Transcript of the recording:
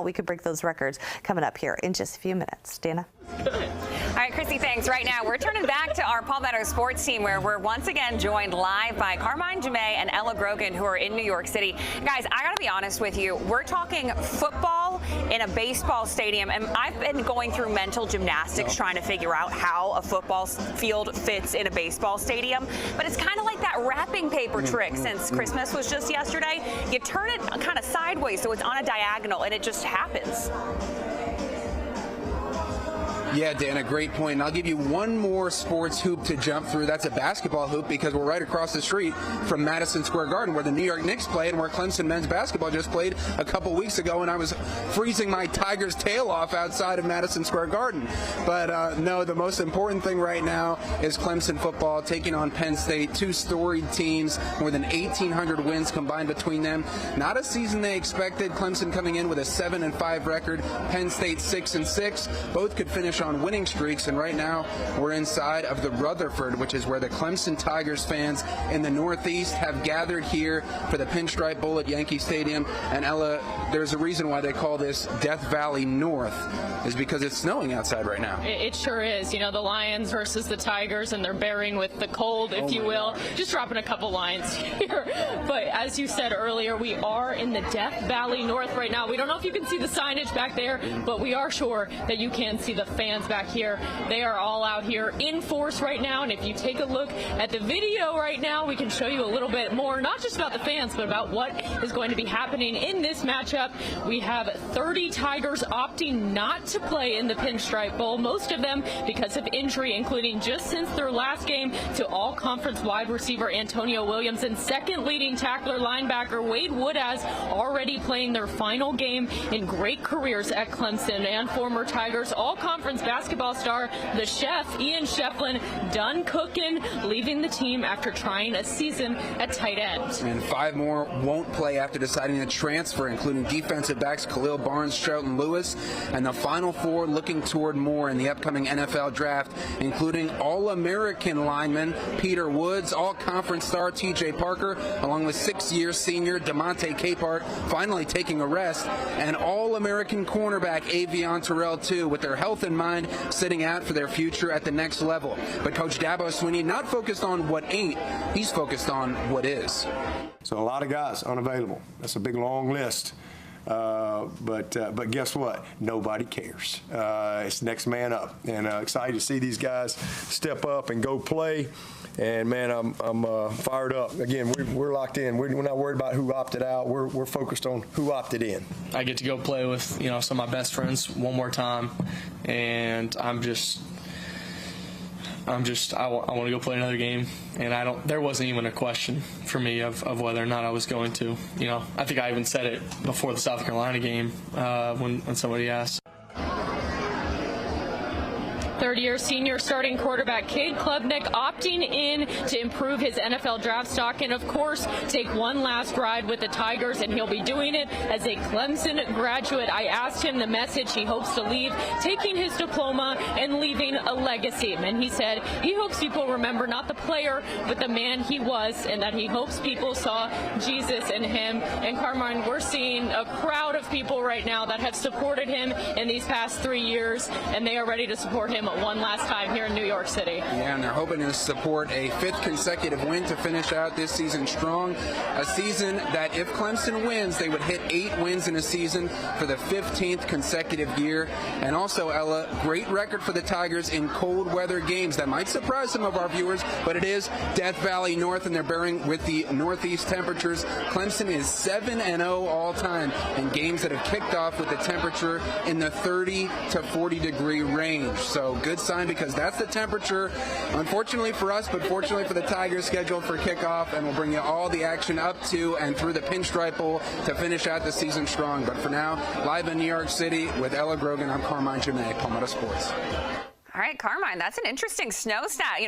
We could break those records coming up here in just a few minutes. Dana? All right, Chrissy, thanks. Right now, we're turning back to our Palmetto Sports team, where we're once again joined live by Carmine Jamay and Ella Grogan, who are in New York City. Guys, I got to be honest with you. We're talking football in a baseball stadium, and I've been going through mental gymnastics trying to figure out how a football field fits in a baseball stadium. But it's kind of like that wrapping paper trick. Since Christmas was just yesterday, you turn it kind of sideways so it's on a diagonal, and it just happens. Yeah, Dan, a great point. And I'll give you one more sports hoop to jump through. That's a basketball hoop, because we're right across the street from Madison Square Garden, where the New York Knicks play and where Clemson men's basketball just played a couple weeks ago, and I was freezing my Tigers' tail off outside of Madison Square Garden. But no, the most important thing right now is Clemson football taking on Penn State, two storied teams, more than 1,800 wins combined between them. Not a season they expected. Clemson coming in with a 7-5 record, Penn State 6-6. Both could finish on winning streaks, and right now we're inside of the Rutherford, which is where the Clemson Tigers fans in the Northeast have gathered here for the Pinstripe Bowl at Yankee Stadium. And Ella, there's a reason why they call this Death Valley North, is because it's snowing outside right now. It sure is. You know, the Lions versus the Tigers, and they're bearing with the cold, if you will. God. Just dropping a couple lines here. But as you said earlier, we are in the Death Valley North right now. We don't know if you can see the signage back there, but we are sure that you can see the fans back here. They are all out here in force right now, and if you take a look at the video right now, we can show you a little bit more, not just about the fans, but about what is going to be happening in this matchup. We have 30 Tigers opting not to play in the Pinstripe Bowl, most of them because of injury, including just since their last game to all-conference wide receiver Antonio Williams and second leading tackler linebacker Wade Woodaz already playing their final game in great careers at Clemson, and former Tigers all-conference basketball star, the chef, Ian Shefflin, done cooking, leaving the team after trying a season at tight end. And 5 more won't play after deciding to transfer, including defensive backs Khalil Barnes, Shelton Lewis, and the final 4 looking toward more in the upcoming NFL draft, including All-American lineman Peter Woods, All-Conference star T.J. Parker, along with 6-year senior DeMonte Capehart finally taking a rest, and All-American cornerback Avion Terrell, too, with their health in mind, sitting out for their future at the next level. But Coach Dabo Swinney not focused on what ain't, he's focused on what is. So a lot of guys unavailable. That's a big, long list. But guess what? Nobody cares. It's next man up, and excited to see these guys step up and go play. And man, I'm fired up. Again, we're locked in. We're not worried about who opted out. We're focused on who opted in. I get to go play with some of my best friends one more time, and I want to go play another game, and there wasn't even a question for me of whether or not I was going to. I think I even said it before the South Carolina game when somebody asked. Third-year senior starting quarterback Cade Klubnik opting in to improve his NFL draft stock and, of course, take one last ride with the Tigers, and he'll be doing it as a Clemson graduate. I asked him the message he hopes to leave, taking his diploma and leaving a legacy. And he said he hopes people remember not the player, but the man he was, and that he hopes people saw Jesus in him. And Carmine, we're seeing a crowd of people right now that have supported him in these past 3 years, and they are ready to support him one last time here in New York City. Yeah, and they're hoping to support a 5th consecutive win to finish out this season strong. A season that if Clemson wins, they would hit 8 wins in a season for the 15th consecutive year. And also, Ella, great record for the Tigers in cold weather games. That might surprise some of our viewers, but it is Death Valley North, and they're bearing with the Northeast temperatures. Clemson is 7-0 all time in games that have kicked off with the temperature in the 30 to 40 degree range. So good sign, because that's the temperature, unfortunately for us, but fortunately for the Tigers, scheduled for kickoff, and we'll bring you all the action up to and through the Pinstripe Bowl to finish out the season strong. But for now, live in New York City with Ella Grogan, I'm Carmine Jamay, Palmetto Sports. All right, Carmine, that's an interesting snow stat.